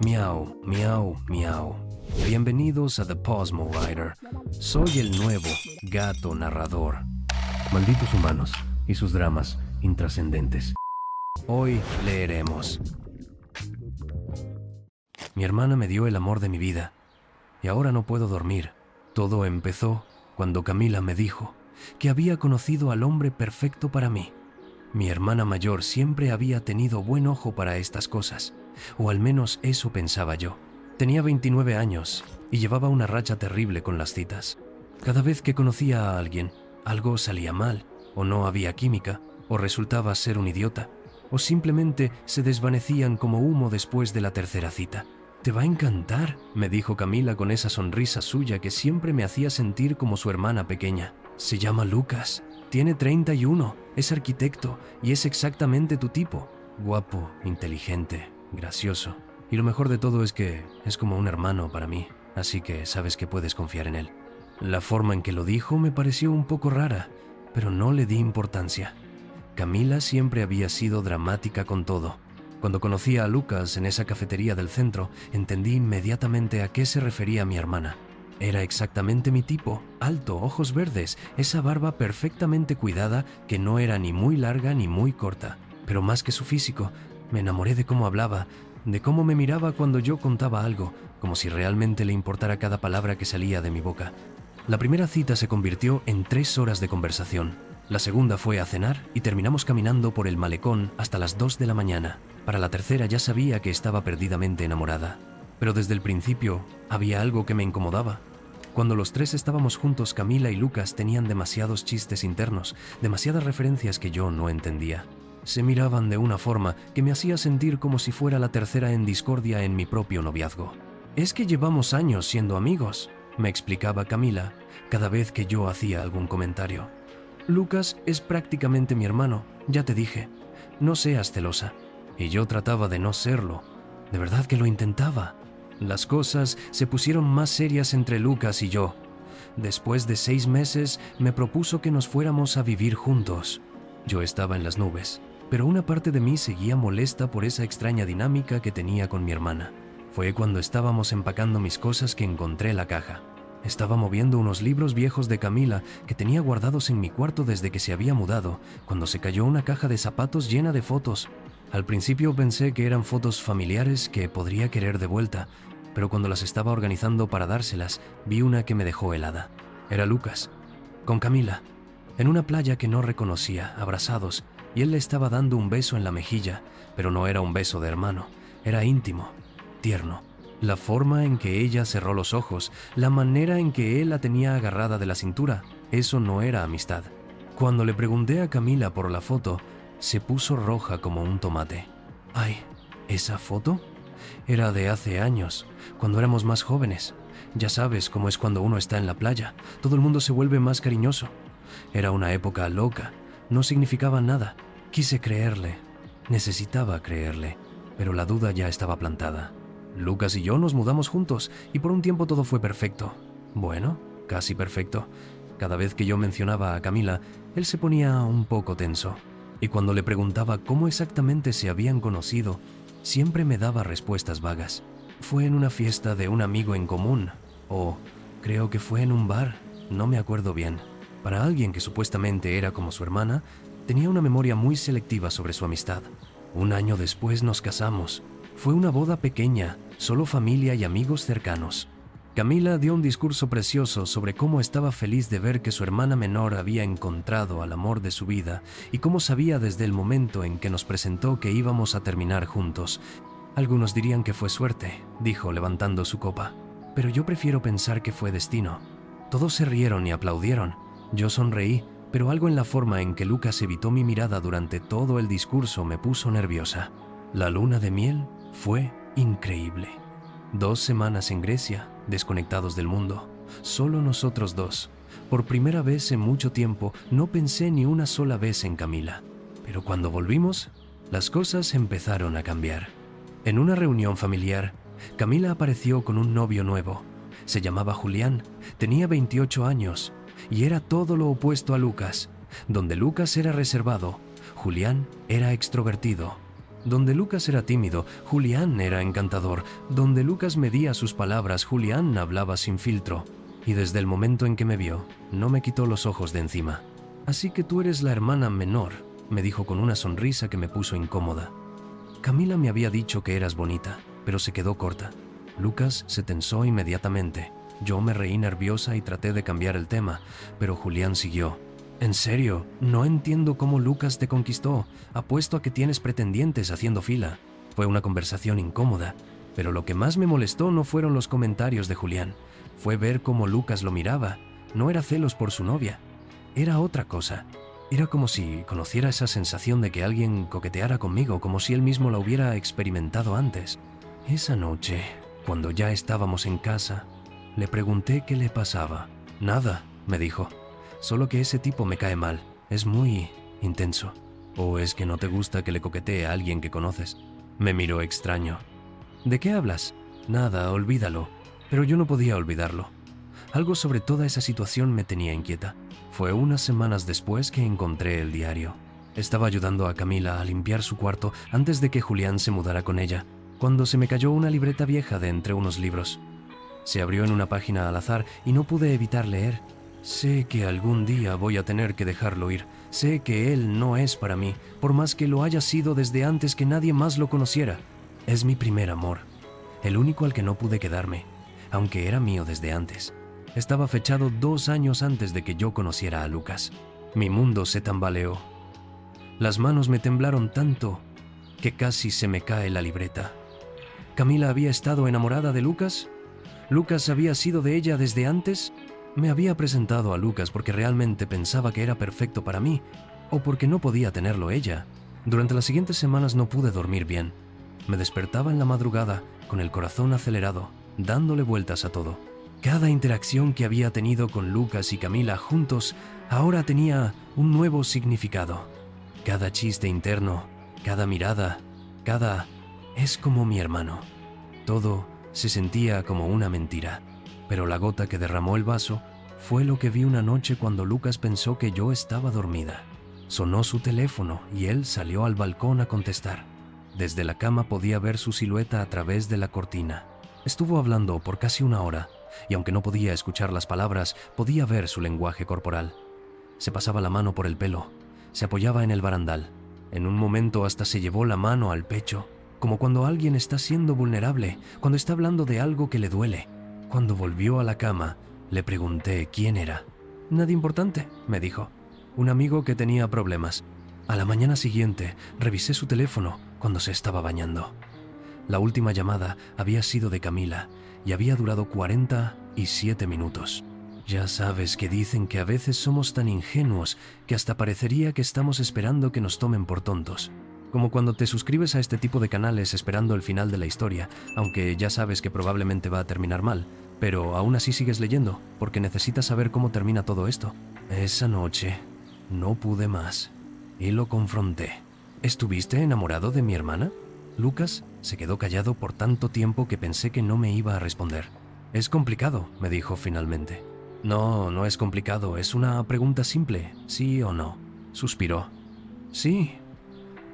Miau, miau, miau. Bienvenidos a The Posmo Rider. Soy el nuevo gato narrador. Malditos humanos y sus dramas intrascendentes. Hoy leeremos. Mi hermana me dio el amor de mi vida y ahora no puedo dormir. Todo empezó cuando Camila me dijo que había conocido al hombre perfecto para mí. Mi hermana mayor siempre había tenido buen ojo para estas cosas, o al menos eso pensaba yo. Tenía 29 años y llevaba una racha terrible con las citas. Cada vez que conocía a alguien, algo salía mal, o no había química, o resultaba ser un idiota, o simplemente se desvanecían como humo después de la tercera cita. «Te va a encantar», me dijo Camila con esa sonrisa suya que siempre me hacía sentir como su hermana pequeña. «Se llama Lucas, tiene 31, es arquitecto y es exactamente tu tipo. Guapo, inteligente, gracioso. Y lo mejor de todo es que es como un hermano para mí, así que sabes que puedes confiar en él». La forma en que lo dijo me pareció un poco rara, pero no le di importancia. Camila siempre había sido dramática con todo. Cuando conocí a Lucas en esa cafetería del centro, entendí inmediatamente a qué se refería mi hermana. Era exactamente mi tipo, alto, ojos verdes, esa barba perfectamente cuidada que no era ni muy larga ni muy corta. Pero más que su físico, me enamoré de cómo hablaba, de cómo me miraba cuando yo contaba algo, como si realmente le importara cada palabra que salía de mi boca. La primera cita se convirtió en 3 horas de conversación. La segunda fue a cenar y terminamos caminando por el malecón hasta las 2 de la mañana. Para la tercera ya sabía que estaba perdidamente enamorada. Pero desde el principio había algo que me incomodaba. Cuando los tres estábamos juntos, Camila y Lucas tenían demasiados chistes internos, demasiadas referencias que yo no entendía. Se miraban de una forma que me hacía sentir como si fuera la tercera en discordia en mi propio noviazgo. «Es que llevamos años siendo amigos», me explicaba Camila cada vez que yo hacía algún comentario. «Lucas es prácticamente mi hermano, ya te dije. No seas celosa». Y yo trataba de no serlo. De verdad que lo intentaba. Las cosas se pusieron más serias entre Lucas y yo. Después de 6 meses me propuso que nos fuéramos a vivir juntos. Yo estaba en las nubes, pero una parte de mí seguía molesta por esa extraña dinámica que tenía con mi hermana. Fue cuando estábamos empacando mis cosas que encontré la caja. Estaba moviendo unos libros viejos de Camila que tenía guardados en mi cuarto desde que se había mudado, cuando se cayó una caja de zapatos llena de fotos. Al principio pensé que eran fotos familiares que podría querer de vuelta, pero cuando las estaba organizando para dárselas, vi una que me dejó helada. Era Lucas, con Camila, en una playa que no reconocía, abrazados, y él le estaba dando un beso en la mejilla, pero no era un beso de hermano, era íntimo, tierno. La forma en que ella cerró los ojos, la manera en que él la tenía agarrada de la cintura, eso no era amistad. Cuando le pregunté a Camila por la foto, se puso roja como un tomate. «Ay, ¿esa foto? Era de hace años, cuando éramos más jóvenes. Ya sabes cómo es cuando uno está en la playa, todo el mundo se vuelve más cariñoso. Era una época loca, no significaba nada. Quise creerle, necesitaba creerle, pero la duda ya estaba plantada. Lucas y yo nos mudamos juntos y por un tiempo todo fue perfecto. Bueno, casi perfecto. Cada vez que yo mencionaba a Camila, él se ponía un poco tenso. Y cuando le preguntaba cómo exactamente se habían conocido, siempre me daba respuestas vagas. Fue en una fiesta de un amigo en común, o creo que fue en un bar, no me acuerdo bien. Para alguien que supuestamente era como su hermana, tenía una memoria muy selectiva sobre su amistad. Un año después nos casamos. Fue una boda pequeña, solo familia y amigos cercanos. Camila dio un discurso precioso sobre cómo estaba feliz de ver que su hermana menor había encontrado al amor de su vida y cómo sabía desde el momento en que nos presentó que íbamos a terminar juntos. «Algunos dirían que fue suerte», dijo levantando su copa, «pero yo prefiero pensar que fue destino». Todos se rieron y aplaudieron. Yo sonreí, pero algo en la forma en que Lucas evitó mi mirada durante todo el discurso me puso nerviosa. La luna de miel fue increíble. 2 semanas en Grecia, desconectados del mundo, solo nosotros dos. Por primera vez en mucho tiempo no pensé ni una sola vez en Camila. Pero cuando volvimos, las cosas empezaron a cambiar. En una reunión familiar, Camila apareció con un novio nuevo. Se llamaba Julián, tenía 28 años y era todo lo opuesto a Lucas. Donde Lucas era reservado, Julián era extrovertido. Donde Lucas era tímido, Julián era encantador. Donde Lucas medía sus palabras, Julián hablaba sin filtro. Y desde el momento en que me vio, no me quitó los ojos de encima. «Así que tú eres la hermana menor», me dijo con una sonrisa que me puso incómoda. Camila me había dicho que eras bonita, pero se quedó corta. Lucas se tensó inmediatamente. Yo me reí nerviosa y traté de cambiar el tema, pero Julián siguió. «En serio, no entiendo cómo Lucas te conquistó. Apuesto a que tienes pretendientes haciendo fila». Fue una conversación incómoda, pero lo que más me molestó no fueron los comentarios de Julián. Fue ver cómo Lucas lo miraba. No era celos por su novia. Era otra cosa. Era como si conociera esa sensación de que alguien coqueteara conmigo, como si él mismo la hubiera experimentado antes. Esa noche, cuando ya estábamos en casa, le pregunté qué le pasaba. «Nada», me dijo. «Solo que ese tipo me cae mal. Es muy intenso». «¿O es que no te gusta que le coquetee a alguien que conoces?» Me miró extraño. «¿De qué hablas?» «Nada, olvídalo». Pero yo no podía olvidarlo. Algo sobre toda esa situación me tenía inquieta. Fue unas semanas después que encontré el diario. Estaba ayudando a Camila a limpiar su cuarto antes de que Julián se mudara con ella, cuando se me cayó una libreta vieja de entre unos libros. Se abrió en una página al azar y no pude evitar leer. «Sé que algún día voy a tener que dejarlo ir. Sé que él no es para mí, por más que lo haya sido desde antes que nadie más lo conociera. Es mi primer amor, el único al que no pude quedarme, aunque era mío desde antes. Estaba fechado 2 años antes de que yo conociera a Lucas. Mi mundo se tambaleó. Las manos me temblaron tanto que casi se me cae la libreta. ¿Camila había estado enamorada de Lucas? ¿Lucas había sido de ella desde antes? Me había presentado a Lucas porque realmente pensaba que era perfecto para mí, o porque no podía tenerlo ella. Durante las siguientes semanas no pude dormir bien. Me despertaba en la madrugada con el corazón acelerado, dándole vueltas a todo. Cada interacción que había tenido con Lucas y Camila juntos ahora tenía un nuevo significado. Cada chiste interno, cada mirada, «es como mi hermano». Todo se sentía como una mentira, pero la gota que derramó el vaso fue lo que vi una noche cuando Lucas pensó que yo estaba dormida. Sonó su teléfono y él salió al balcón a contestar. Desde la cama podía ver su silueta a través de la cortina. Estuvo hablando por casi 1 hora, y aunque no podía escuchar las palabras, podía ver su lenguaje corporal. Se pasaba la mano por el pelo, se apoyaba en el barandal. En un momento hasta se llevó la mano al pecho, como cuando alguien está siendo vulnerable, cuando está hablando de algo que le duele. Cuando volvió a la cama, le pregunté quién era. «Nadie importante», me dijo. «Un amigo que tenía problemas». A la mañana siguiente, revisé su teléfono cuando se estaba bañando. La última llamada había sido de Camila y había durado 47 minutos. Ya sabes que dicen que a veces somos tan ingenuos que hasta parecería que estamos esperando que nos tomen por tontos. Como cuando te suscribes a este tipo de canales esperando el final de la historia, aunque ya sabes que probablemente va a terminar mal, pero aún así sigues leyendo porque necesitas saber cómo termina todo esto. Esa noche no pude más y lo confronté. «¿Estuviste enamorado de mi hermana?» Lucas se quedó callado por tanto tiempo que pensé que no me iba a responder. «Es complicado», me dijo finalmente. «No, no es complicado, es una pregunta simple, ¿sí o no?» Suspiró. «Sí,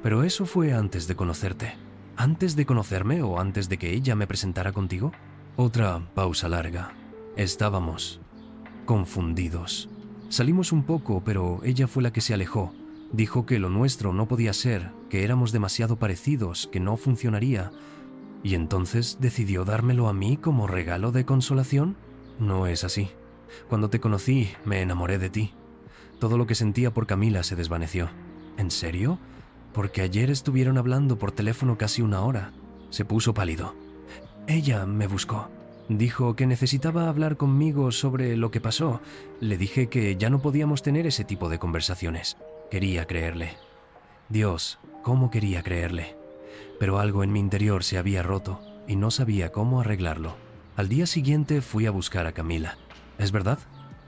pero eso fue antes de conocerte». «¿Antes de conocerme o antes de que ella me presentara contigo?» Otra pausa larga. Estábamos confundidos. Salimos un poco, pero ella fue la que se alejó. Dijo que lo nuestro no podía ser, que éramos demasiado parecidos, que no funcionaría. ¿Y entonces decidió dármelo a mí como regalo de consolación? No es así. Cuando te conocí, me enamoré de ti. Todo lo que sentía por Camila se desvaneció. ¿En serio? Porque ayer estuvieron hablando por teléfono casi 1 hora. Se puso pálido. Ella me buscó. Dijo que necesitaba hablar conmigo sobre lo que pasó. Le dije que ya no podíamos tener ese tipo de conversaciones. Quería creerle. Dios, cómo quería creerle. Pero algo en mi interior se había roto y no sabía cómo arreglarlo. Al día siguiente fui a buscar a Camila. ¿Es verdad?,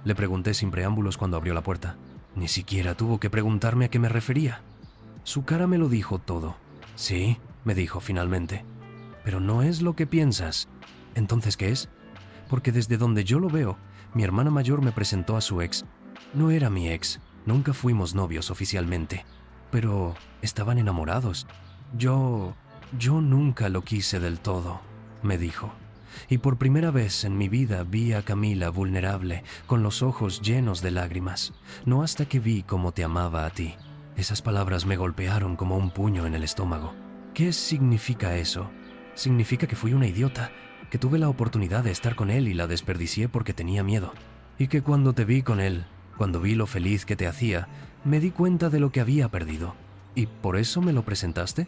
le pregunté sin preámbulos cuando abrió la puerta. Ni siquiera tuvo que preguntarme a qué me refería. Su cara me lo dijo todo. «Sí», me dijo finalmente. «Pero no es lo que piensas». «¿Entonces qué es?» «Porque desde donde yo lo veo, mi hermana mayor me presentó a su ex. No era mi ex, nunca fuimos novios oficialmente, pero estaban enamorados. Yo nunca lo quise del todo, me dijo. Y por primera vez en mi vida vi a Camila vulnerable, con los ojos llenos de lágrimas. No hasta que vi cómo te amaba a ti. Esas palabras me golpearon como un puño en el estómago. ¿Qué significa eso? Significa que fui una idiota, que tuve la oportunidad de estar con él y la desperdicié porque tenía miedo. Y que cuando te vi con él, cuando vi lo feliz que te hacía, me di cuenta de lo que había perdido. ¿Y por eso me lo presentaste?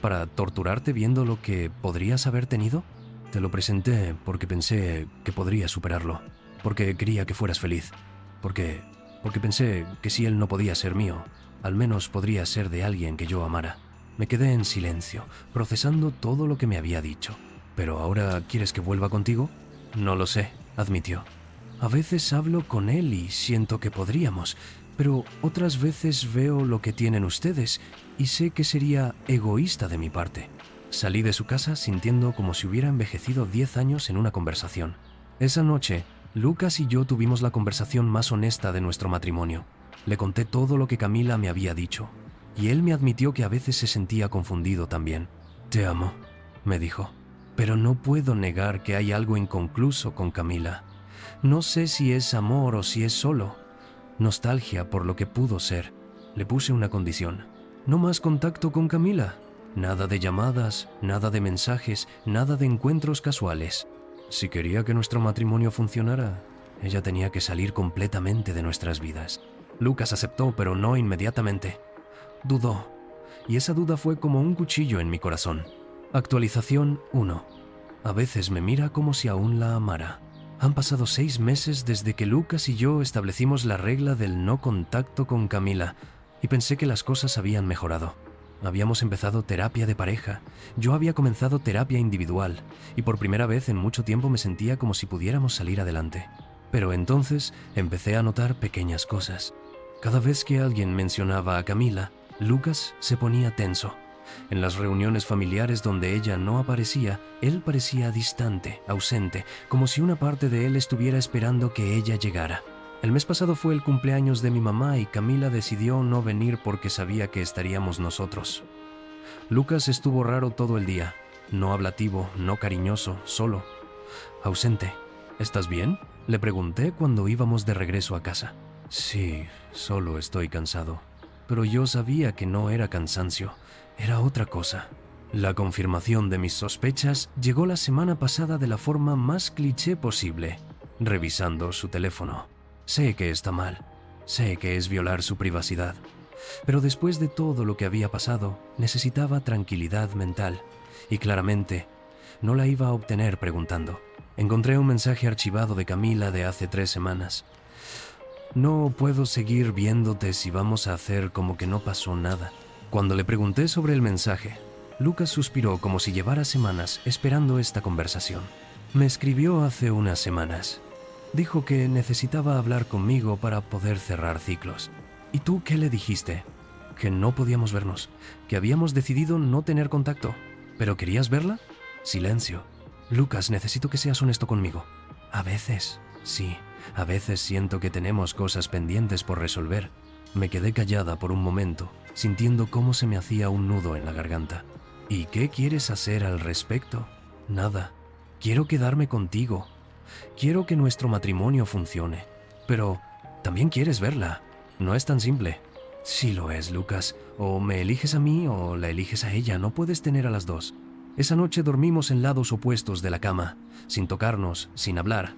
¿Para torturarte viendo lo que podrías haber tenido? Te lo presenté porque pensé que podrías superarlo, porque quería que fueras feliz, porque pensé que si él no podía ser mío, al menos podría ser de alguien que yo amara. Me quedé en silencio, procesando todo lo que me había dicho. ¿Pero ahora quieres que vuelva contigo? No lo sé, admitió. A veces hablo con él y siento que podríamos, pero otras veces veo lo que tienen ustedes y sé que sería egoísta de mi parte. Salí de su casa sintiendo como si hubiera envejecido 10 años en una conversación. Esa noche, Lucas y yo tuvimos la conversación más honesta de nuestro matrimonio. Le conté todo lo que Camila me había dicho, y él me admitió que a veces se sentía confundido también. Te amo, me dijo, pero no puedo negar que hay algo inconcluso con Camila. No sé si es amor o si es solo nostalgia por lo que pudo ser. Le puse una condición: no más contacto con Camila. Nada de llamadas, nada de mensajes, nada de encuentros casuales. Si quería que nuestro matrimonio funcionara, ella tenía que salir completamente de nuestras vidas. Lucas aceptó, pero no inmediatamente. Dudó, y esa duda fue como un cuchillo en mi corazón. Actualización 1. A veces me mira como si aún la amara. Han pasado 6 meses desde que Lucas y yo establecimos la regla del no contacto con Camila, y pensé que las cosas habían mejorado. Habíamos empezado terapia de pareja, yo había comenzado terapia individual, y por primera vez en mucho tiempo me sentía como si pudiéramos salir adelante. Pero entonces empecé a notar pequeñas cosas. Cada vez que alguien mencionaba a Camila, Lucas se ponía tenso. En las reuniones familiares donde ella no aparecía, él parecía distante, ausente, como si una parte de él estuviera esperando que ella llegara. El mes pasado fue el cumpleaños de mi mamá y Camila decidió no venir porque sabía que estaríamos nosotros. Lucas estuvo raro todo el día, no hablativo, no cariñoso, solo, ausente. ¿Estás bien?, le pregunté cuando íbamos de regreso a casa. Sí, solo estoy cansado. Pero yo sabía que no era cansancio, era otra cosa. La confirmación de mis sospechas llegó la semana pasada de la forma más cliché posible, revisando su teléfono. Sé que está mal, sé que es violar su privacidad, pero después de todo lo que había pasado, necesitaba tranquilidad mental, y claramente no la iba a obtener preguntando. Encontré un mensaje archivado de Camila de hace 3 semanas. No puedo seguir viéndote si vamos a hacer como que no pasó nada. Cuando le pregunté sobre el mensaje, Lucas suspiró como si llevara semanas esperando esta conversación. Me escribió hace unas semanas. Dijo que necesitaba hablar conmigo para poder cerrar ciclos. ¿Y tú qué le dijiste? Que no podíamos vernos, que habíamos decidido no tener contacto. ¿Pero querías verla? Silencio. Lucas, necesito que seas honesto conmigo. A veces, sí, a veces siento que tenemos cosas pendientes por resolver. Me quedé callada por un momento, sintiendo cómo se me hacía un nudo en la garganta. ¿Y qué quieres hacer al respecto? Nada. Quiero quedarme contigo. Quiero que nuestro matrimonio funcione. Pero también quieres verla. No es tan simple. Sí lo es, Lucas. O me eliges a mí o la eliges a ella. No puedes tener a las dos. Esa noche dormimos en lados opuestos de la cama, sin tocarnos, sin hablar.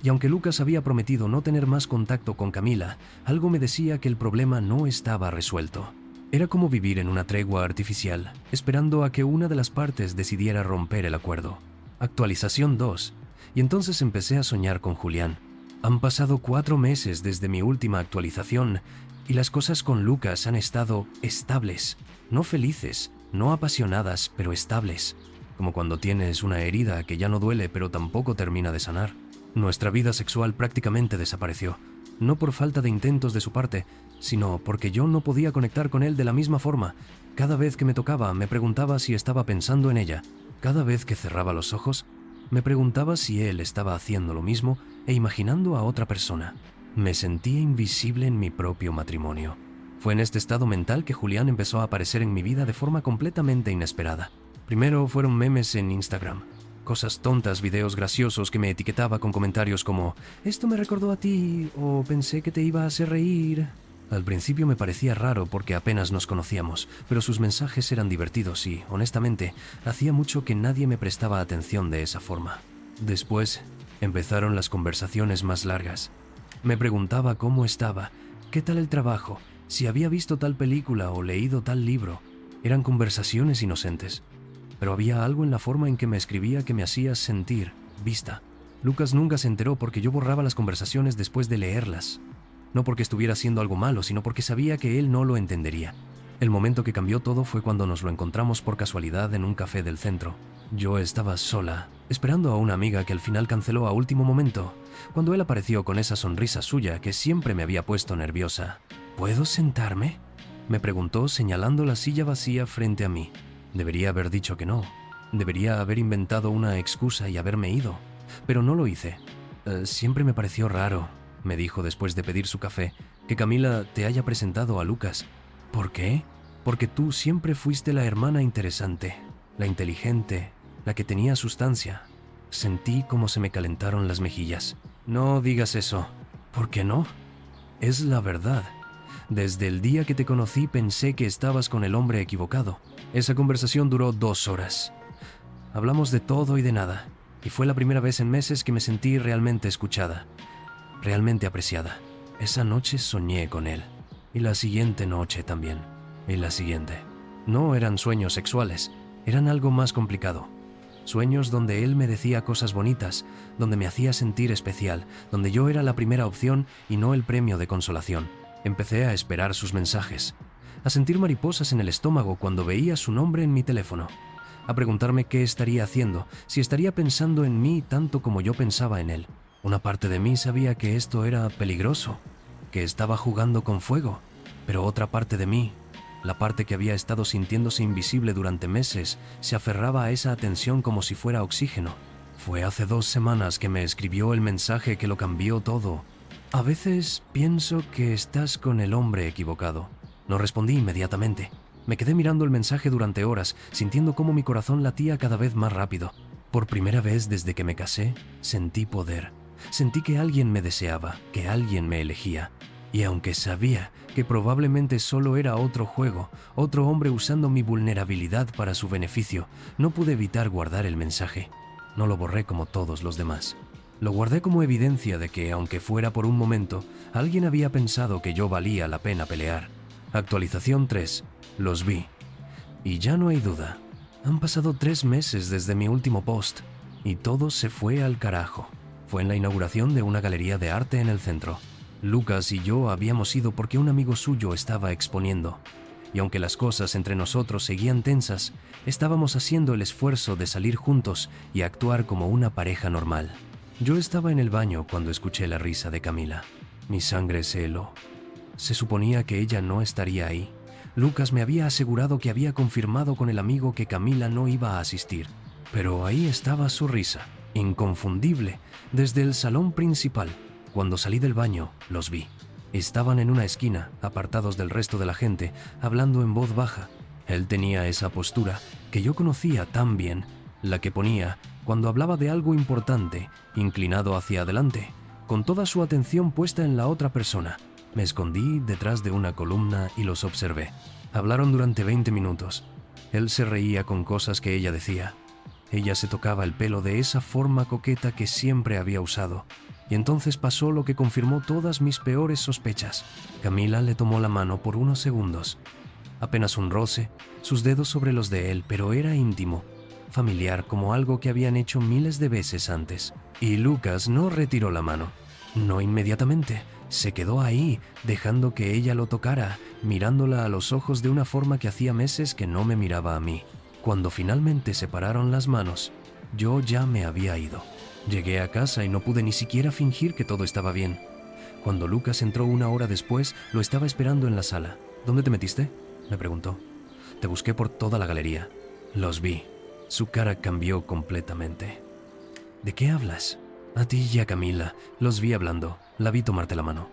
Y aunque Lucas había prometido no tener más contacto con Camila, algo me decía que el problema no estaba resuelto. Era como vivir en una tregua artificial, esperando a que una de las partes decidiera romper el acuerdo. Actualización 2. Y entonces empecé a soñar con Julián. Han pasado 4 meses desde mi última actualización y las cosas con Lucas han estado estables, no felices, no apasionadas, pero estables. Como cuando tienes una herida que ya no duele pero tampoco termina de sanar. Nuestra vida sexual prácticamente desapareció, no por falta de intentos de su parte, sino porque yo no podía conectar con él de la misma forma. Cada vez que me tocaba, me preguntaba si estaba pensando en ella. Cada vez que cerraba los ojos, me preguntaba si él estaba haciendo lo mismo e imaginando a otra persona. Me sentía invisible en mi propio matrimonio. Fue en este estado mental que Julián empezó a aparecer en mi vida de forma completamente inesperada. Primero fueron memes en Instagram. Cosas tontas, videos graciosos que me etiquetaba con comentarios como «Esto me recordó a ti» o «Pensé que te iba a hacer reír». Al principio me parecía raro porque apenas nos conocíamos, pero sus mensajes eran divertidos y, honestamente, hacía mucho que nadie me prestaba atención de esa forma. Después empezaron las conversaciones más largas. Me preguntaba cómo estaba, qué tal el trabajo, si había visto tal película o leído tal libro. Eran conversaciones inocentes. Pero había algo en la forma en que me escribía que me hacía sentir vista. Lucas nunca se enteró porque yo borraba las conversaciones después de leerlas. No porque estuviera haciendo algo malo, sino porque sabía que él no lo entendería. El momento que cambió todo fue cuando nos lo encontramos por casualidad en un café del centro. Yo estaba sola, esperando a una amiga que al final canceló a último momento, cuando él apareció con esa sonrisa suya que siempre me había puesto nerviosa. ¿Puedo sentarme?, me preguntó señalando la silla vacía frente a mí. Debería haber dicho que no. Debería haber inventado una excusa y haberme ido. Pero no lo hice. Siempre me pareció raro, me dijo después de pedir su café, que Camila te haya presentado a Lucas. ¿Por qué? Porque tú siempre fuiste la hermana interesante, la inteligente, la que tenía sustancia. Sentí como se me calentaron las mejillas. No digas eso. ¿Por qué no? Es la verdad. Desde el día que te conocí pensé que estabas con el hombre equivocado. Esa conversación duró 2 horas. Hablamos de todo y de nada, y fue la primera vez en meses que me sentí realmente escuchada, realmente apreciada. Esa noche soñé con él, y la siguiente noche también, y la siguiente. No eran sueños sexuales, eran algo más complicado. Sueños donde él me decía cosas bonitas, donde me hacía sentir especial, donde yo era la primera opción y no el premio de consolación. Empecé a esperar sus mensajes, a sentir mariposas en el estómago cuando veía su nombre en mi teléfono, a preguntarme qué estaría haciendo, si estaría pensando en mí tanto como yo pensaba en él. Una parte de mí sabía que esto era peligroso, que estaba jugando con fuego, pero otra parte de mí, la parte que había estado sintiéndose invisible durante meses, se aferraba a esa atención como si fuera oxígeno. Fue hace 2 semanas que me escribió el mensaje que lo cambió todo. A veces pienso que estás con el hombre equivocado. No respondí inmediatamente. Me quedé mirando el mensaje durante horas, sintiendo cómo mi corazón latía cada vez más rápido. Por primera vez desde que me casé, sentí poder. Sentí que alguien me deseaba, que alguien me elegía. Y aunque sabía que probablemente solo era otro juego, otro hombre usando mi vulnerabilidad para su beneficio, no pude evitar guardar el mensaje. No lo borré como todos los demás. Lo guardé como evidencia de que, aunque fuera por un momento, alguien había pensado que yo valía la pena pelear. Actualización 3. Los vi. Y ya no hay duda. Han pasado 3 meses desde mi último post, y todo se fue al carajo. Fue en la inauguración de una galería de arte en el centro. Lucas y yo habíamos ido porque un amigo suyo estaba exponiendo. Y aunque las cosas entre nosotros seguían tensas, estábamos haciendo el esfuerzo de salir juntos y actuar como una pareja normal. Yo estaba en el baño cuando escuché la risa de Camila. Mi sangre se heló. Se suponía que ella no estaría ahí. Lucas me había asegurado que había confirmado con el amigo que Camila no iba a asistir. Pero ahí estaba su risa, inconfundible, desde el salón principal. Cuando salí del baño, los vi. Estaban en una esquina, apartados del resto de la gente, hablando en voz baja. Él tenía esa postura que yo conocía tan bien, la que ponía cuando hablaba de algo importante, inclinado hacia adelante, con toda su atención puesta en la otra persona. Me escondí detrás de una columna y los observé. Hablaron durante 20 minutos. Él se reía con cosas que ella decía. Ella se tocaba el pelo de esa forma coqueta que siempre había usado. Y entonces pasó lo que confirmó todas mis peores sospechas. Camila le tomó la mano por unos segundos. Apenas un roce, sus dedos sobre los de él, pero era íntimo, familiar, como algo que habían hecho miles de veces antes. Y Lucas no retiró la mano. No inmediatamente. Se quedó ahí, dejando que ella lo tocara, mirándola a los ojos de una forma que hacía meses que no me miraba a mí. Cuando finalmente separaron las manos, yo ya me había ido. Llegué a casa y no pude ni siquiera fingir que todo estaba bien. Cuando Lucas entró 1 hora después, lo estaba esperando en la sala. ¿Dónde te metiste?, me preguntó. Te busqué por toda la galería. Los vi. Su cara cambió completamente. ¿De qué hablas? A ti y a Camila. Los vi hablando. La vi tomarte la mano.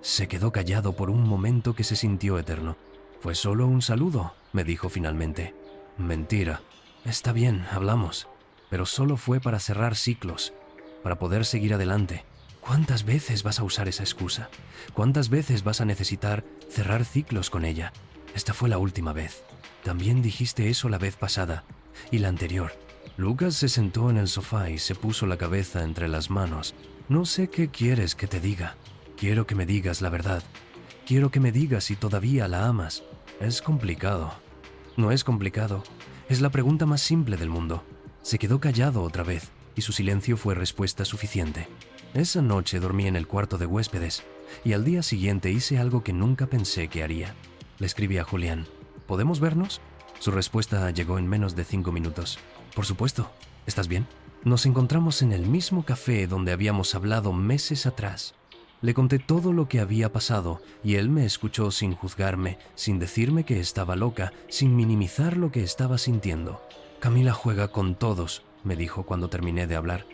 Se quedó callado por un momento que se sintió eterno. «Fue solo un saludo», me dijo finalmente. «Mentira. Está bien, hablamos. Pero solo fue para cerrar ciclos, para poder seguir adelante. ¿Cuántas veces vas a usar esa excusa? ¿Cuántas veces vas a necesitar cerrar ciclos con ella? Esta fue la última vez. También dijiste eso la vez pasada y la anterior». Lucas se sentó en el sofá y se puso la cabeza entre las manos. «No sé qué quieres que te diga. Quiero que me digas la verdad. Quiero que me digas si todavía la amas. Es complicado». «No es complicado. Es la pregunta más simple del mundo». Se quedó callado otra vez y su silencio fue respuesta suficiente. Esa noche dormí en el cuarto de huéspedes y al día siguiente hice algo que nunca pensé que haría. Le escribí a Julián: «¿Podemos vernos?». Su respuesta llegó en menos de 5 minutos. «Por supuesto. ¿Estás bien?». Nos encontramos en el mismo café donde habíamos hablado meses atrás. Le conté todo lo que había pasado y él me escuchó sin juzgarme, sin decirme que estaba loca, sin minimizar lo que estaba sintiendo. «Camila juega con todos», me dijo cuando terminé de hablar.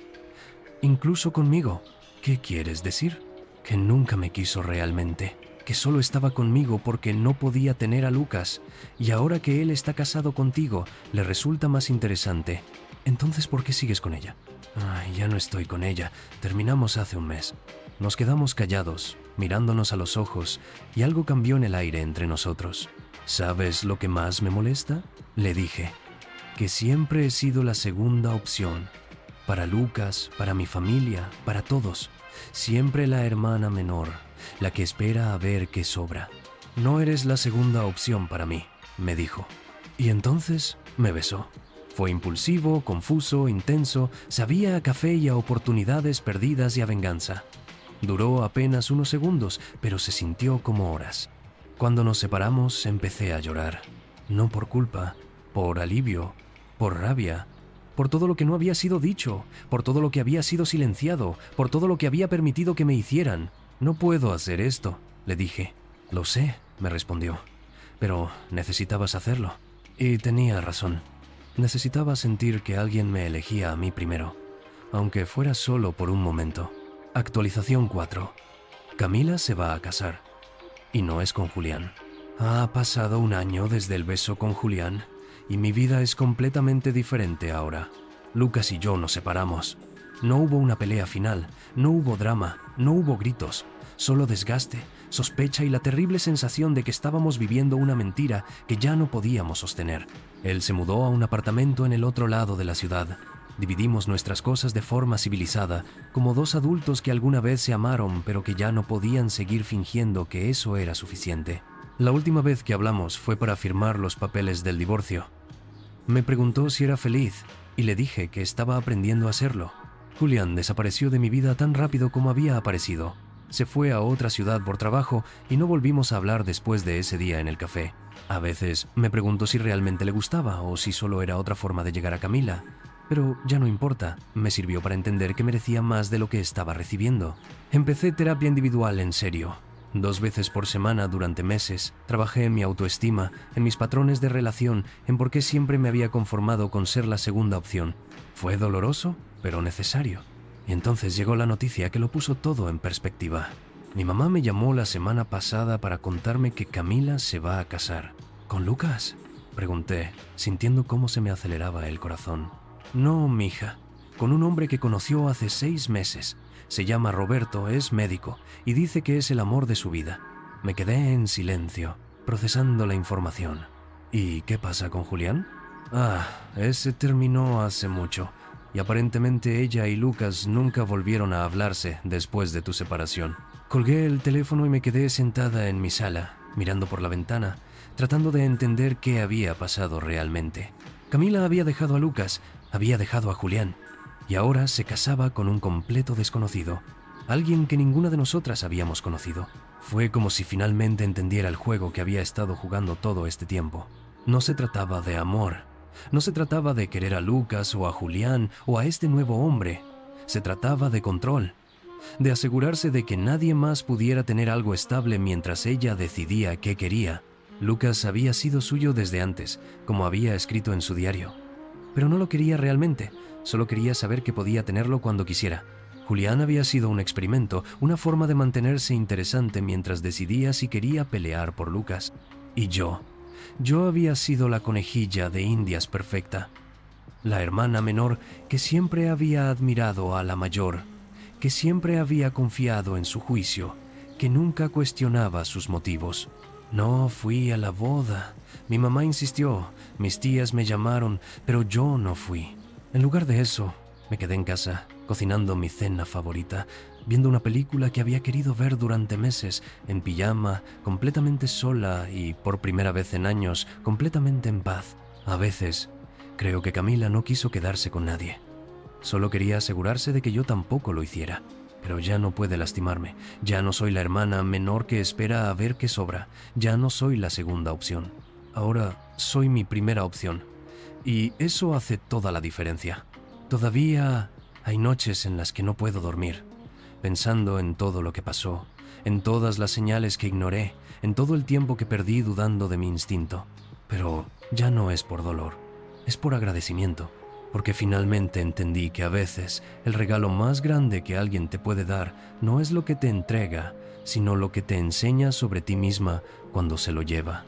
«Incluso conmigo». «¿Qué quieres decir?». «Que nunca me quiso realmente, que solo estaba conmigo porque no podía tener a Lucas, y ahora que él está casado contigo, le resulta más interesante. Entonces, ¿por qué sigues con ella?». «Ay, ya no estoy con ella. Terminamos hace un mes». Nos quedamos callados, mirándonos a los ojos, y algo cambió en el aire entre nosotros. «¿Sabes lo que más me molesta?», le dije. «Que siempre he sido la segunda opción. Para Lucas, para mi familia, para todos. Siempre la hermana menor, la que espera a ver qué sobra. No eres la segunda opción para mí», me dijo. Y entonces me besó. Fue impulsivo, confuso, intenso, sabía a café y a oportunidades perdidas y a venganza. Duró apenas unos segundos, pero se sintió como horas. Cuando nos separamos, empecé a llorar. No por culpa, por alivio, por rabia, por todo lo que no había sido dicho, por todo lo que había sido silenciado, por todo lo que había permitido que me hicieran. «No puedo hacer esto», le dije. «Lo sé», me respondió, «pero necesitabas hacerlo». Y tenía razón. Necesitaba sentir que alguien me elegía a mí primero, aunque fuera solo por un momento. Actualización 4. Camila se va a casar. Y no es con Julián. Ha pasado un año desde el beso con Julián y mi vida es completamente diferente ahora. Lucas y yo nos separamos. No hubo una pelea final, no hubo drama, no hubo gritos, solo desgaste, sospecha y la terrible sensación de que estábamos viviendo una mentira que ya no podíamos sostener. Él se mudó a un apartamento en el otro lado de la ciudad. Dividimos nuestras cosas de forma civilizada, como dos adultos que alguna vez se amaron pero que ya no podían seguir fingiendo que eso era suficiente. La última vez que hablamos fue para firmar los papeles del divorcio. Me preguntó si era feliz y le dije que estaba aprendiendo a serlo. Julián desapareció de mi vida tan rápido como había aparecido. Se fue a otra ciudad por trabajo y no volvimos a hablar después de ese día en el café. A veces me pregunto si realmente le gustaba o si solo era otra forma de llegar a Camila. Pero ya no importa, me sirvió para entender que merecía más de lo que estaba recibiendo. Empecé terapia individual en serio. 2 veces por semana durante meses, trabajé en mi autoestima, en mis patrones de relación, en por qué siempre me había conformado con ser la segunda opción. Fue doloroso, pero necesario. Y entonces llegó la noticia que lo puso todo en perspectiva. Mi mamá me llamó la semana pasada para contarme que Camila se va a casar. ¿Con Lucas?, pregunté, sintiendo cómo se me aceleraba el corazón. No, mija, con un hombre que conoció hace 6 meses. Se llama Roberto, es médico y dice que es el amor de su vida. Me quedé en silencio, procesando la información. ¿Y qué pasa con Julián? Ese terminó hace mucho y aparentemente ella y Lucas nunca volvieron a hablarse después de tu separación. Colgué el teléfono y me quedé sentada en mi sala, mirando por la ventana, tratando de entender qué había pasado realmente. Camila había dejado a Lucas, había dejado a Julián, y ahora se casaba con un completo desconocido, alguien que ninguna de nosotras habíamos conocido. Fue como si finalmente entendiera el juego que había estado jugando todo este tiempo. No se trataba de amor, no se trataba de querer a Lucas o a Julián o a este nuevo hombre. Se trataba de control, de asegurarse de que nadie más pudiera tener algo estable mientras ella decidía qué quería. Lucas había sido suyo desde antes, como había escrito en su diario. Pero no lo quería realmente, solo quería saber que podía tenerlo cuando quisiera. Julián había sido un experimento, una forma de mantenerse interesante mientras decidía si quería pelear por Lucas. Y yo había sido la conejilla de Indias perfecta, la hermana menor que siempre había admirado a la mayor, que siempre había confiado en su juicio, que nunca cuestionaba sus motivos. No fui a la boda. Mi mamá insistió, mis tías me llamaron, pero yo no fui. En lugar de eso, me quedé en casa, cocinando mi cena favorita, viendo una película que había querido ver durante meses, en pijama, completamente sola y, por primera vez en años, completamente en paz. A veces, creo que Camila no quiso quedarse con nadie. Solo quería asegurarse de que yo tampoco lo hiciera. Pero ya no puede lastimarme. Ya no soy la hermana menor que espera a ver qué sobra. Ya no soy la segunda opción. Ahora soy mi primera opción. Y eso hace toda la diferencia. Todavía hay noches en las que no puedo dormir, pensando en todo lo que pasó, en todas las señales que ignoré, en todo el tiempo que perdí dudando de mi instinto. Pero ya no es por dolor, es por agradecimiento. Porque finalmente entendí que a veces el regalo más grande que alguien te puede dar no es lo que te entrega, sino lo que te enseña sobre ti misma cuando se lo lleva.